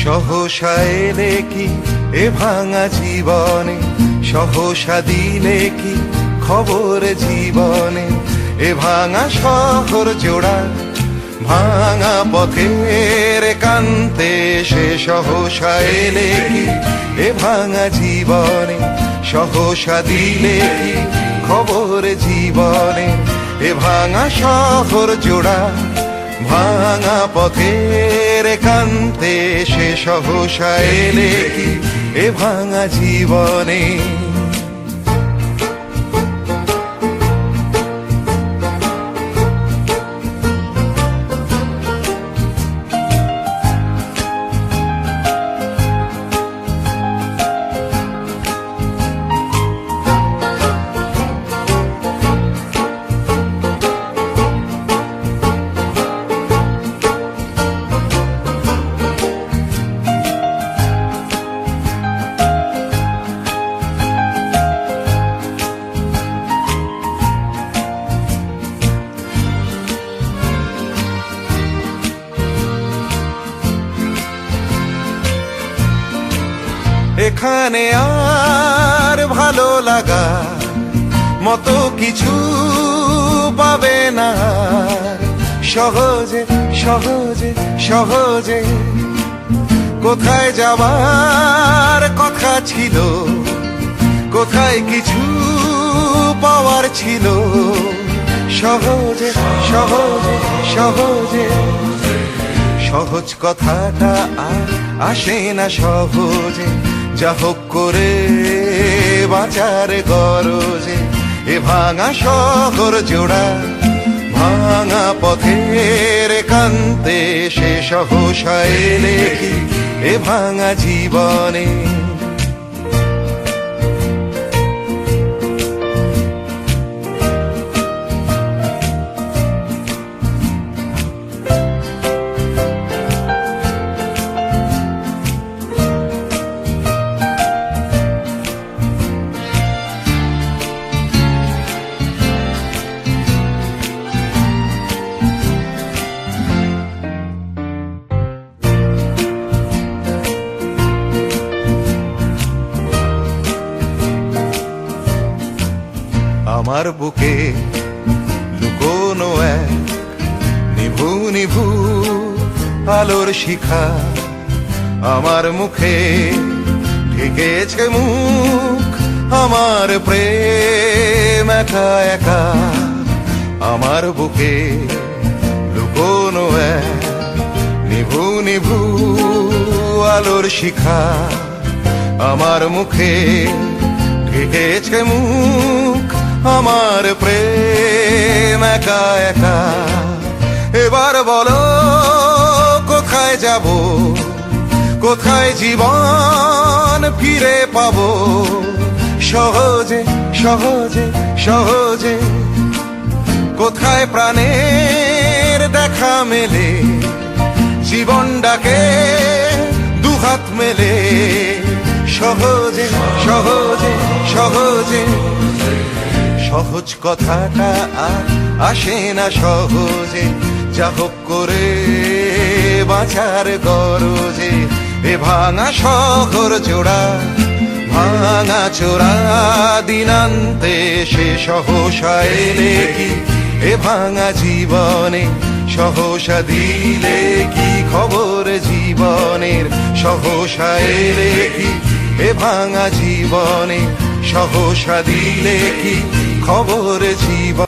সহসা এলে কি এ ভাঙা জীবনে, সহসা দিলে কি খবর জীবনে। এ ভাঙা শহর জোড়া ভাঙা পথের কান্তে, সে সহসা এলে কি এ ভাঙা জীবনে, সহসা দিলে কি খবর জীবনে। এ ভাঙা শহর জোড়া ভাঙা পথের কান্তে, সে সহসা এলে কি এ ভাঙা জীবনে। এখানে আর ভালো লাগা মতো কিছু পাবে না, সহজে সহজে সহজে। কোথায় যাবার কথা ছিল, কোথায় কিছু পাওয়ার ছিল, সহজে সহজে সহজে। সহজ কথাটা আর আসে না সহজে, যা হোক করে বাঁচার গরজে। এ ভাঙা শহর জোড়া ভাঙা পথের কান্তে, সে সহসা এলে কি এ ভাঙা জীবনে। আমার বুকে লুকোনো এক নিভু নিভু আলোর শিখা, আমার মুখে ঢেকেছে মুখ, আমার প্রেম একা একা। আমার বুকে লুকোনো এক নিভু নিভু আলোর শিখা, আমার মুখে ঢেকেছে মুখ, আমার প্রেম একা একা। এবার বলো কোথায় যাব, কোথায় জীবন ফিরে পাবো, সহজে সহজে সহজে। কোথায় প্রাণের দেখা মেলে, জীবন ডাকে দুহাত মেলে, সহজে সহজে সহজে। সহজ কথাটা আর আসে না সহজে, যা হোক করে বাঁচার গরজে। এ ভাঙা শহর জোড়া ভাঙা চোরা দিনান্তে, সে সহসা এলে কি এ ভাঙা জীবনে, সহসা দিলে কি খবর জীবনের। সহসা এলে কি এ ভাঙা জীবনে, সহসা দিলে কি খবর জীবন।